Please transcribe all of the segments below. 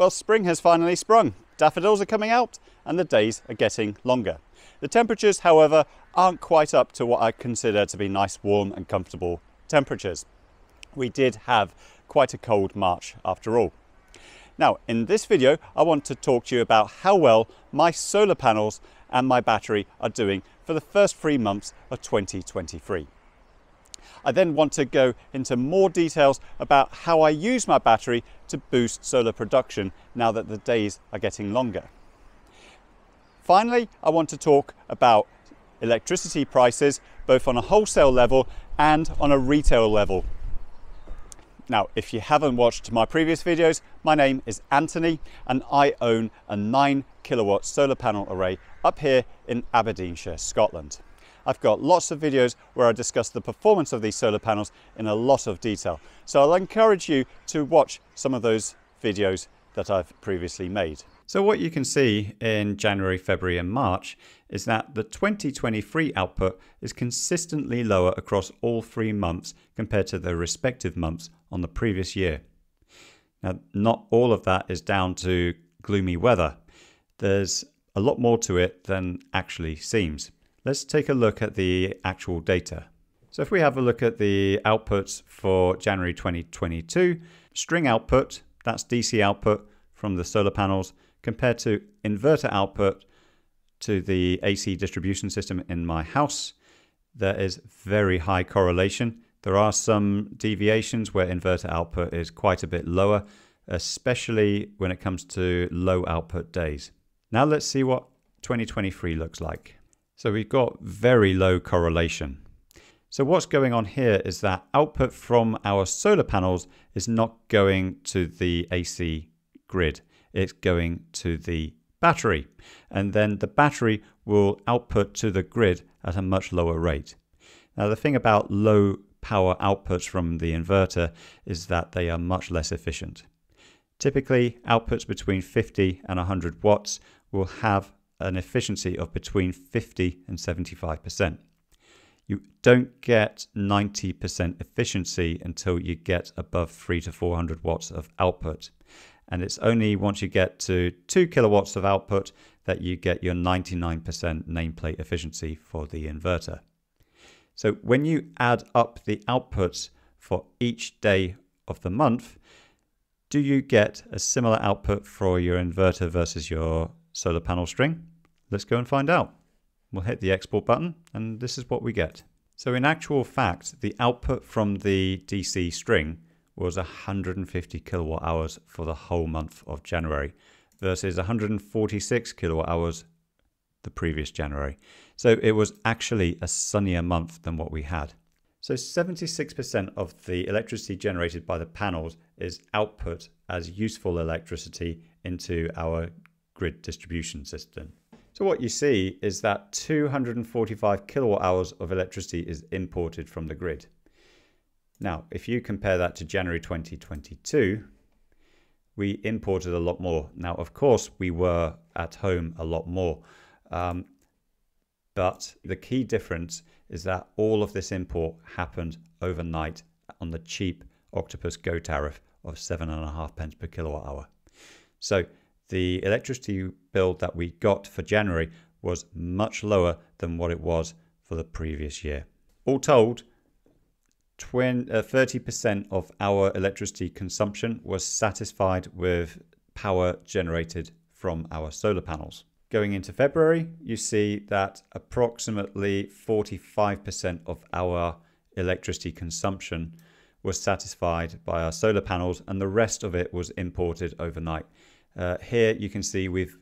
Well, spring has finally sprung. Daffodils are coming out and the days are getting longer. The temperatures, however, aren't quite up to what I consider to be nice, warm and comfortable temperatures. We did have quite a cold March after all. Now, in this video, I want to talk to you about how well my solar panels and my battery are doing for the first 3 months of 2023. I then want to go into more details about how I use my battery to boost solar production now that the days are getting longer. Finally, I want to talk about electricity prices, both on a wholesale level and on a retail level. Now, if you haven't watched my previous videos, my name is Anthony and I own a 9 kilowatt solar panel array up here in Aberdeenshire, Scotland. I've got lots of videos where I discuss the performance of these solar panels in a lot of detail. So I'll encourage you to watch some of those videos that I've previously made. So what you can see in January, February and March is that the 2023 output is consistently lower across all 3 months compared to the respective months on the previous year. Now, not all of that is down to gloomy weather. There's a lot more to it than actually seems. Let's take a look at the actual data. So if we have a look at the outputs for January 2022, string output, that's DC output from the solar panels, compared to inverter output to the AC distribution system in my house, there is very high correlation. There are some deviations where inverter output is quite a bit lower, especially when it comes to low output days. Now let's see what 2023 looks like. So we've got very low correlation. So what's going on here is that output from our solar panels is not going to the AC grid. It's going to the battery. And then the battery will output to the grid at a much lower rate. Now the thing about low power outputs from the inverter is that they are much less efficient. Typically, outputs between 50 and 100 watts will have an efficiency of between 50 and 75%. You don't get 90% efficiency until you get above 300 to 400 watts of output. And it's only once you get to 2 kilowatts of output that you get your 99% nameplate efficiency for the inverter. So when you add up the outputs for each day of the month, do you get a similar output for your inverter versus your solar panel string? Let's go and find out. We'll hit the export button and this is what we get. So in actual fact, the output from the DC string was 150 kilowatt hours for the whole month of January versus 146 kilowatt hours the previous January. So it was actually a sunnier month than what we had. So 76% of the electricity generated by the panels is output as useful electricity into our grid distribution system. So what you see is that 245 kilowatt hours of electricity is imported from the grid. Now, if you compare that to January 2022, we imported a lot more. Now, of course, we were at home a lot more. But the key difference is that all of this import happened overnight on the cheap Octopus Go tariff of 7.5 pence per kilowatt hour. So the electricity bill that we got for January was much lower than what it was for the previous year. All told, 30% of our electricity consumption was satisfied with power generated from our solar panels. Going into February, you see that approximately 45% of our electricity consumption was satisfied by our solar panels and the rest of it was imported overnight. Here you can see we've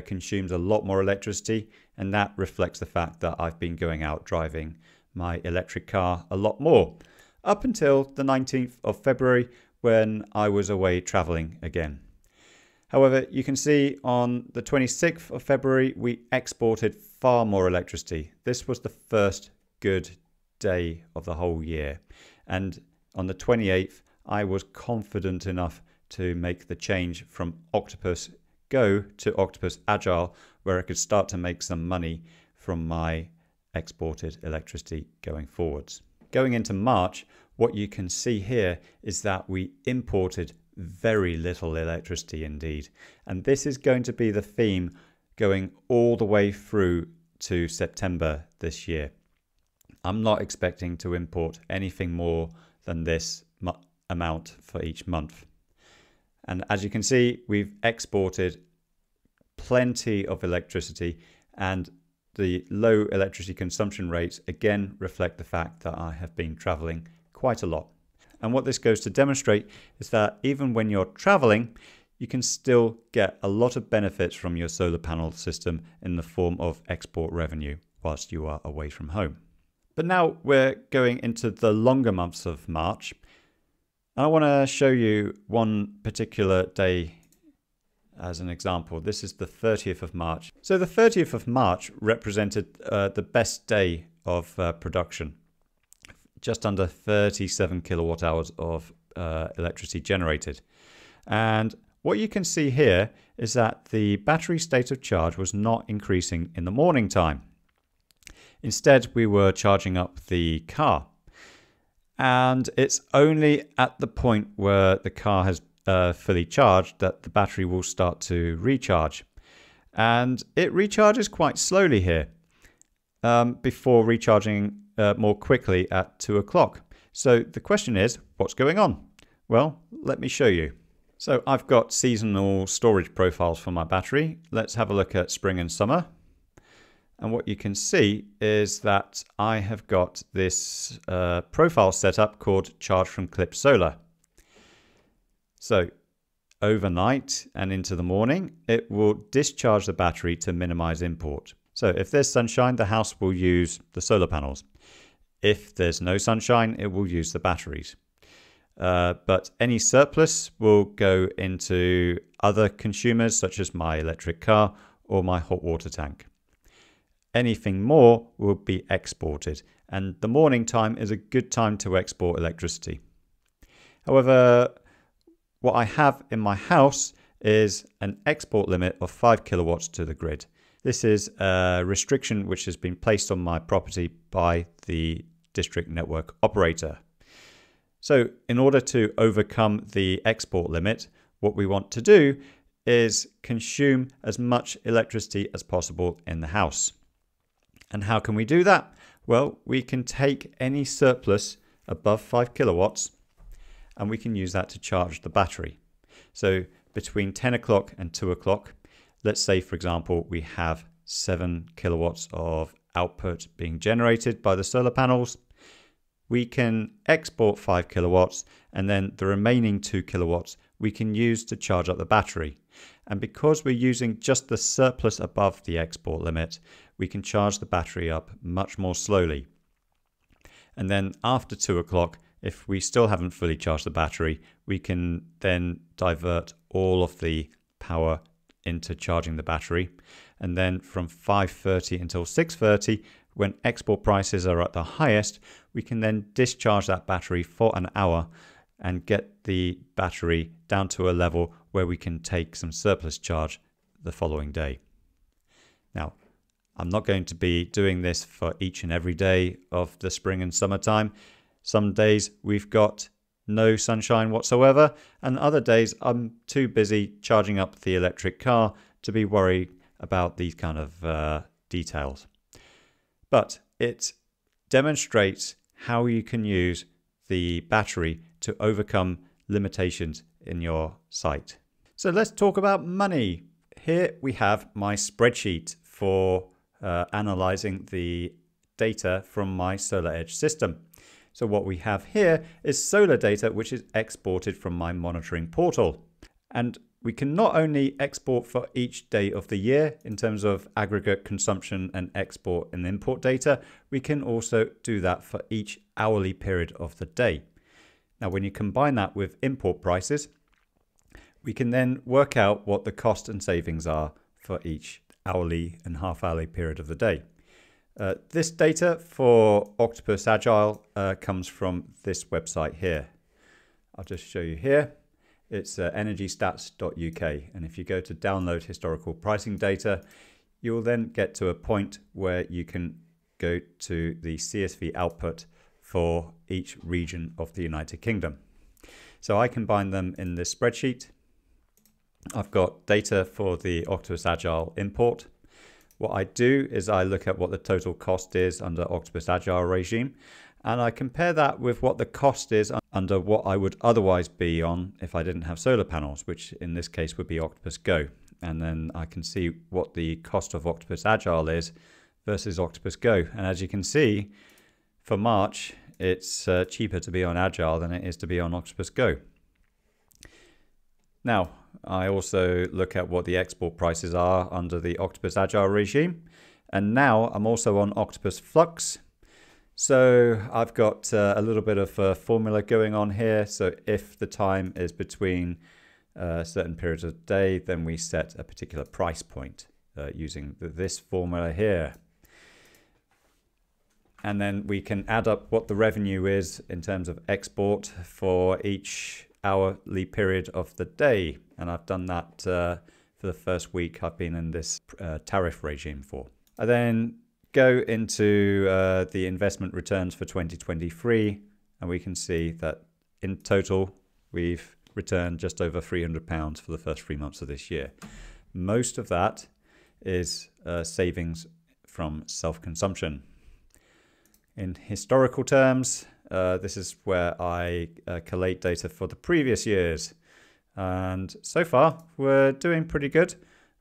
consumed a lot more electricity, and that reflects the fact that I've been going out driving my electric car a lot more up until the 19th of February when I was away traveling again. However, you can see on the 26th of February we exported far more electricity. This was the first good day of the whole year, and on the 28th I was confident enough to make the change from Octopus Go to Octopus Agile, where I could start to make some money from my exported electricity going forwards. Going into March, what you can see here is that we imported very little electricity indeed. And this is going to be the theme going all the way through to September this year. I'm not expecting to import anything more than this amount for each month. And as you can see, we've exported plenty of electricity, and the low electricity consumption rates again reflect the fact that I have been traveling quite a lot. And what this goes to demonstrate is that even when you're traveling, you can still get a lot of benefits from your solar panel system in the form of export revenue whilst you are away from home. But now we're going into the longer months of March. And I want to show you one particular day as an example. This is the 30th of March. So the 30th of March represented the best day of production. Just under 37 kilowatt hours of electricity generated. And what you can see here is that the battery state of charge was not increasing in the morning time. Instead, we were charging up the car. And it's only at the point where the car has fully charged that the battery will start to recharge. And it recharges quite slowly here before recharging more quickly at 2 o'clock. So the question is, what's going on? Well, let me show you. So I've got seasonal storage profiles for my battery. Let's have a look at spring and summer. And what you can see is that I have got this profile set up called Charge from Clip Solar. So overnight and into the morning, it will discharge the battery to minimize import. So if there's sunshine, the house will use the solar panels. If there's no sunshine, it will use the batteries. But any surplus will go into other consumers, such as my electric car or my hot water tank. Anything more will be exported, and the morning time is a good time to export electricity. However, what I have in my house is an export limit of 5 kilowatts to the grid. This is a restriction which has been placed on my property by the district network operator. So in order to overcome the export limit, what we want to do is consume as much electricity as possible in the house. And how can we do that? Well, we can take any surplus above 5 kilowatts and we can use that to charge the battery. So between 10 o'clock and 2 o'clock, let's say, for example, we have 7 kilowatts of output being generated by the solar panels. We can export 5 kilowatts, and then the remaining 2 kilowatts we can use to charge up the battery. And because we're using just the surplus above the export limit, we can charge the battery up much more slowly. And then after 2 o'clock, if we still haven't fully charged the battery, we can then divert all of the power into charging the battery. And then from 5:30 until 6:30, when export prices are at the highest, we can then discharge that battery for an hour and get the battery down to a level where we can take some surplus charge the following day. Now, I'm not going to be doing this for each and every day of the spring and summertime. Some days we've got no sunshine whatsoever, and other days I'm too busy charging up the electric car to be worried about these kind of details. But it demonstrates how you can use the battery to overcome limitations in your site. So let's talk about money. Here we have my spreadsheet for analyzing the data from my SolarEdge system. So what we have here is solar data which is exported from my monitoring portal. And we can not only export for each day of the year in terms of aggregate consumption and export and import data, we can also do that for each hourly period of the day. Now, when you combine that with import prices, we can then work out what the cost and savings are for each hourly and half-hourly period of the day. This data for Octopus Agile comes from this website here. I'll just show you here. It's energystats.uk, and if you go to download historical pricing data, you will then get to a point where you can go to the CSV output for each region of the United Kingdom. So I combine them in this spreadsheet. I've got data for the Octopus Agile import. What I do is I look at what the total cost is under Octopus Agile regime, and I compare that with what the cost is under what I would otherwise be on if I didn't have solar panels, which in this case would be Octopus Go. And then I can see what the cost of Octopus Agile is versus Octopus Go. And as you can see, for March, it's cheaper to be on Agile than it is to be on Octopus Go. Now, I also look at what the export prices are under the Octopus Agile regime. And now I'm also on Octopus Flux. So I've got a little bit of a formula going on here. So if the time is between certain periods of the day, then we set a particular price point using this formula here. And then we can add up what the revenue is in terms of export for each hourly period of the day. And I've done that for the first week I've been in this tariff regime for. I then go into the investment returns for 2023, and we can see that in total we've returned just over £300 for the first 3 months of this year. Most of that is savings from self-consumption. In historical terms, this is where I collate data for the previous years, and so far we're doing pretty good.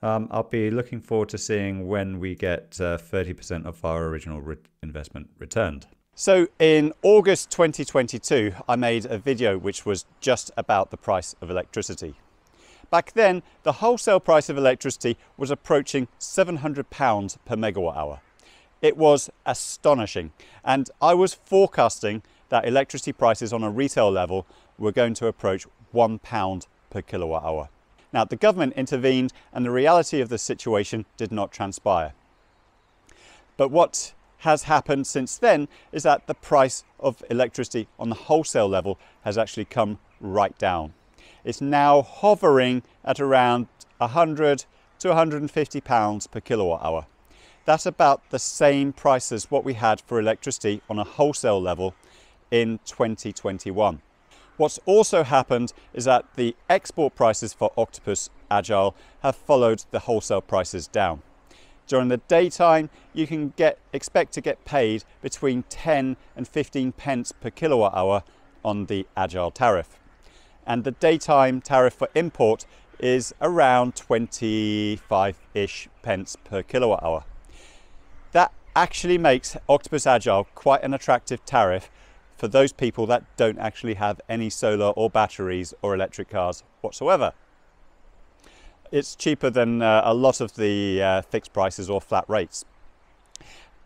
I'll be looking forward to seeing when we get 30% of our original investment returned. So in August 2022, I made a video which was just about the price of electricity. Back then, the wholesale price of electricity was approaching £700 per megawatt hour. It was astonishing, and I was forecasting that electricity prices on a retail level were going to approach £1 per kilowatt hour. Now, the government intervened and the reality of the situation did not transpire. But what has happened since then is that the price of electricity on the wholesale level has actually come right down. It's now hovering at around £100 to £150 per kilowatt hour. That's about the same price as what we had for electricity on a wholesale level in 2021. What's also happened is that the export prices for Octopus Agile have followed the wholesale prices down. During the daytime, you can expect to get paid between 10 and 15 pence per kilowatt hour on the Agile tariff. And the daytime tariff for import is around 25-ish pence per kilowatt hour. That actually makes Octopus Agile quite an attractive tariff for those people that don't actually have any solar or batteries or electric cars whatsoever. It's cheaper than a lot of the fixed prices or flat rates.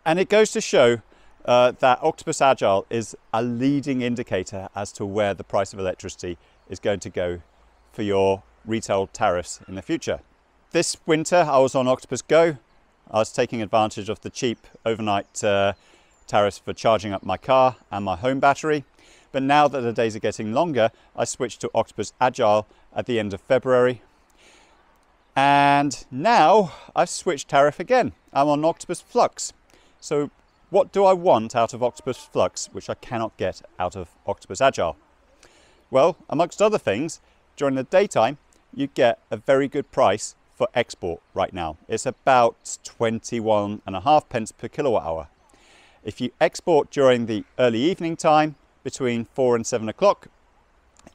And it goes to show that Octopus Agile is a leading indicator as to where the price of electricity is going to go for your retail tariffs in the future. This winter I was on Octopus Go. I was taking advantage of the cheap overnight tariffs for charging up my car and my home battery. But now that the days are getting longer, I switched to Octopus Agile at the end of February. And now I've switched tariff again. I'm on Octopus Flux. So what do I want out of Octopus Flux, which I cannot get out of Octopus Agile? Well, amongst other things, during the daytime, you get a very good price for export right now. It's about 21.5 pence per kilowatt hour. If you export during the early evening time, between 4 and 7 o'clock,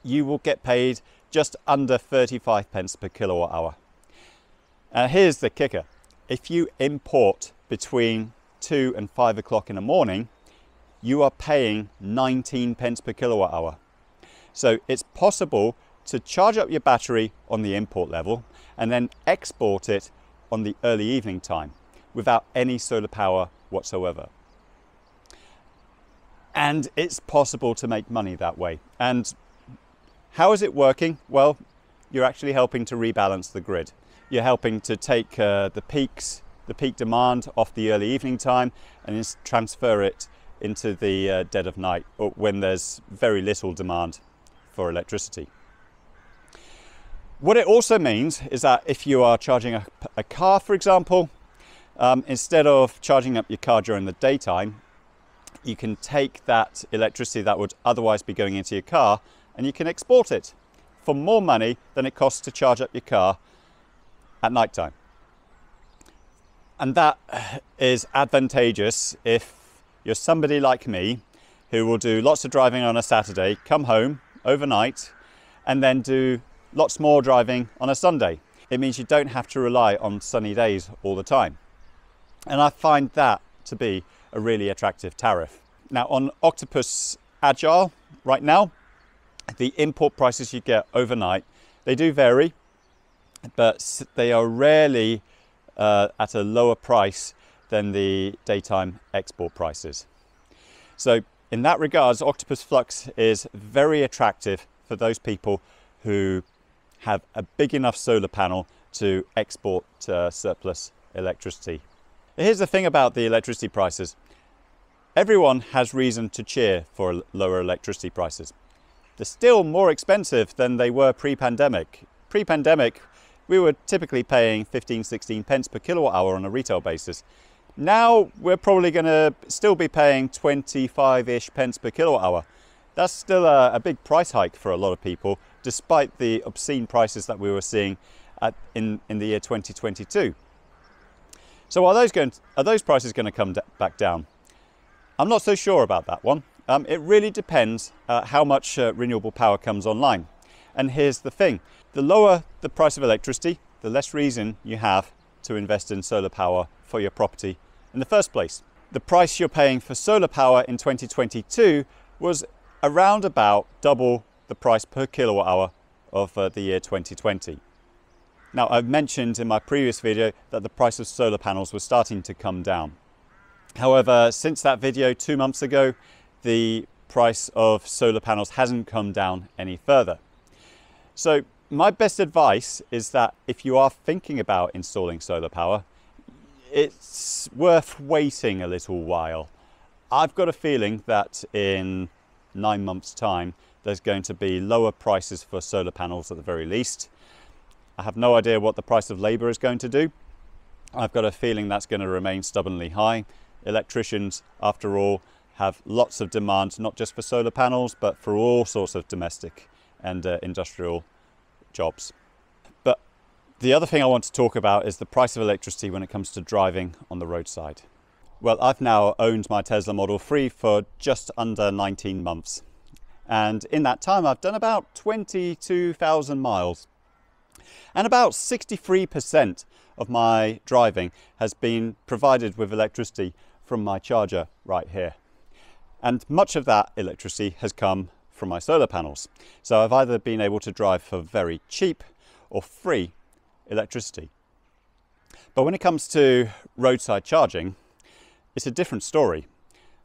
you will get paid just under 35 pence per kilowatt hour. And here's the kicker. If you import between 2 and 5 o'clock in the morning, you are paying 19 pence per kilowatt hour. So it's possible to charge up your battery on the import level and then export it on the early evening time without any solar power whatsoever. And it's possible to make money that way. And how is it working? Well, you're actually helping to rebalance the grid. You're helping to take the peak demand off the early evening time and just transfer it into the dead of night, or when there's very little demand for electricity. What it also means is that if you are charging a car, for example, instead of charging up your car during the daytime, you can take that electricity that would otherwise be going into your car and you can export it for more money than it costs to charge up your car at night time. And that is advantageous if you're somebody like me who will do lots of driving on a Saturday, come home overnight, and then do lots more driving on a Sunday. It means you don't have to rely on sunny days all the time. And I find that to be a really attractive tariff. Now on Octopus Agile right now, the import prices you get overnight, they do vary, but they are rarely at a lower price than the daytime export prices. So in that regards, Octopus Flux is very attractive for those people who have a big enough solar panel to export surplus electricity. Here's the thing about the electricity prices. Everyone has reason to cheer for lower electricity prices. They're still more expensive than they were pre-pandemic. Pre-pandemic, we were typically paying 15-16 pence per kilowatt hour on a retail basis. Now we're probably going to still be paying 25-ish pence per kilowatt hour. That's still a big price hike for a lot of people, despite the obscene prices that we were seeing in the year 2022. So are those prices going to come back down? I'm not so sure about that one. It really depends how much renewable power comes online. And here's the thing. The lower the price of electricity, the less reason you have to invest in solar power for your property in the first place. The price you're paying for solar power in 2022 was around about double the price per kilowatt hour of the year 2020. Now, I've mentioned in my previous video that the price of solar panels was starting to come down. However, since that video 2 months ago, the price of solar panels hasn't come down any further. So my best advice is that if you are thinking about installing solar power, it's worth waiting a little while. I've got a feeling that in 9 months' time, there's going to be lower prices for solar panels at the very least. I have no idea what the price of labour is going to do. I've got a feeling that's going to remain stubbornly high. Electricians, after all, have lots of demand, not just for solar panels, but for all sorts of domestic and industrial jobs. But the other thing I want to talk about is the price of electricity when it comes to driving on the roadside. Well, I've now owned my Tesla Model 3 for just under 19 months. And in that time, I've done about 22,000 miles. And about 63% of my driving has been provided with electricity from my charger right here. And much of that electricity has come from my solar panels. So I've either been able to drive for very cheap or free electricity. But when it comes to roadside charging, it's a different story.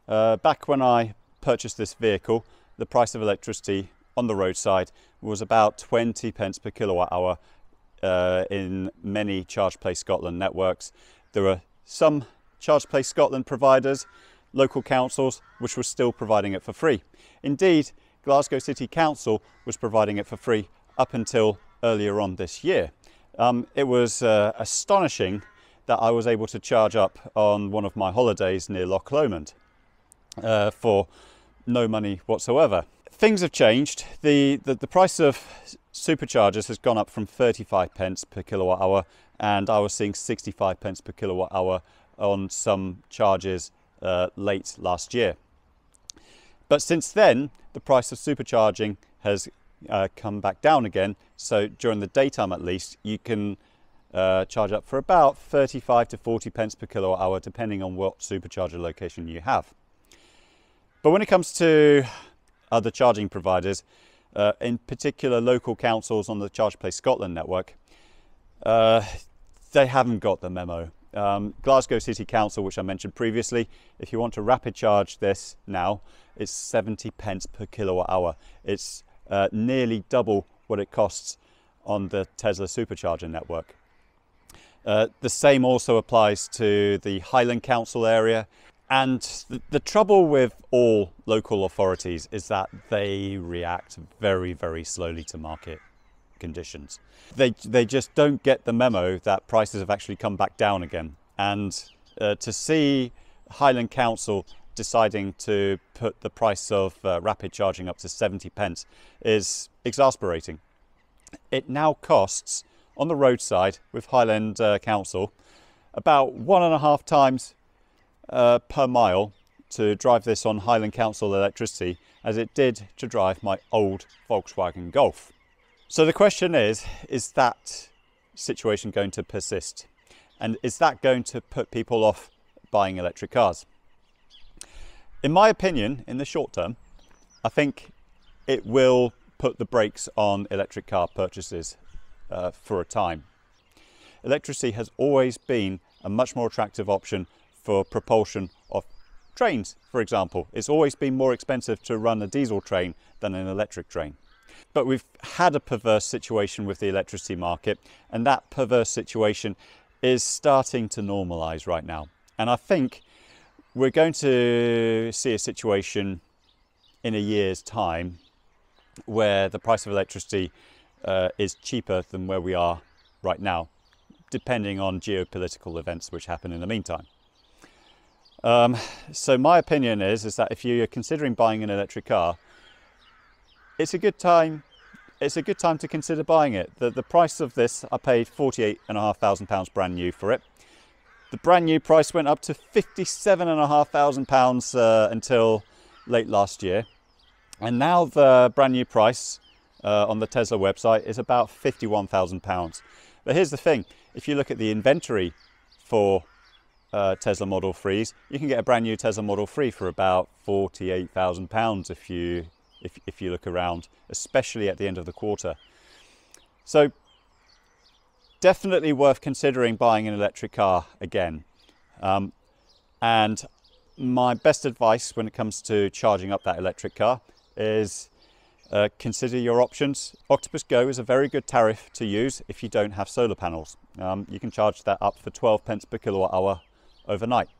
Back when I purchased this vehicle, the price of electricity on the roadside was about 20 pence per kilowatt hour in many Charge Place Scotland networks. There were some Charge Place Scotland providers, local councils, which were still providing it for free. Indeed, Glasgow City Council was providing it for free up until earlier on this year. It was astonishing that I was able to charge up on one of my holidays near Loch Lomond for no money whatsoever. Things have changed. The price of superchargers has gone up from 35 pence per kilowatt hour, and I was seeing 65 pence per kilowatt hour on some charges late last year. But since then, the price of supercharging has come back down again. So during the daytime, at least, you can charge up for about 35 to 40 pence per kilowatt hour, depending on what supercharger location you have. But when it comes to other charging providers, in particular local councils on the Charge Place Scotland network, they haven't got the memo. Glasgow City Council, which I mentioned previously, if you want to rapid charge this now, it's 70 pence per kilowatt hour. It's nearly double what it costs on the Tesla supercharger network. The same also applies to the Highland Council area. And the trouble with all local authorities is that they react very, very slowly to market conditions. They just don't get the memo that prices have actually come back down again. And to see Highland Council deciding to put the price of rapid charging up to 70p is exasperating. It now costs on the roadside with Highland Council about 1.5 times per mile to drive this on Highland Council electricity as it did to drive my old Volkswagen Golf. So the question is that situation going to persist? And is that going to put people off buying electric cars? In my opinion, in the short term, I think it will put the brakes on electric car purchases for a time. Electricity has always been a much more attractive option for propulsion of trains, for example. It's always been more expensive to run a diesel train than an electric train. But we've had a perverse situation with the electricity market, and that perverse situation is starting to normalise right now. And I think we're going to see a situation in a year's time where the price of electricity is cheaper than where we are right now, depending on geopolitical events which happen in the meantime. So my opinion is that if you're considering buying an electric car, it's a good time to consider buying it. The price of this, I paid £48,500 brand new for it. The brand new price went up to £57,500 until late last year. And now the brand new price on the Tesla website is about £51,000. But here's the thing, if you look at the inventory for Tesla Model 3s, you can get a brand new Tesla Model 3 for about £48,000 if you look around, especially at the end of the quarter. So definitely worth considering buying an electric car again. And my best advice when it comes to charging up that electric car is consider your options. Octopus Go is a very good tariff to use if you don't have solar panels. You can charge that up for 12p per kilowatt hour overnight.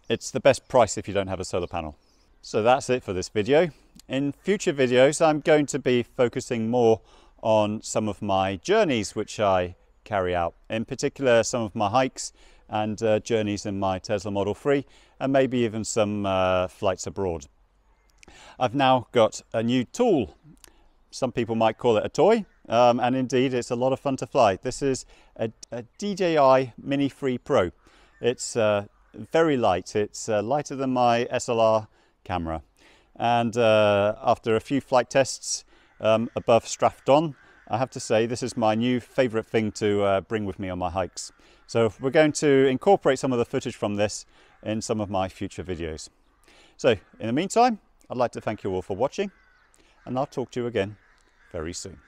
It's the best price if you don't have a solar panel. So that's it for this video. In future videos, I'm going to be focusing more on some of my journeys which I carry out, in particular some of my hikes and journeys in my Tesla Model 3, and maybe even some flights abroad. I've now got a new tool. Some people might call it a toy, and indeed it's a lot of fun to fly. This is a DJI Mini 3 Pro. It's very light. It's lighter than my SLR camera, and after a few flight tests above Strathdon, I have to say this is my new favourite thing to bring with me on my hikes. So we're going to incorporate some of the footage from this in some of my future videos. So in the meantime, I'd like to thank you all for watching, and I'll talk to you again very soon.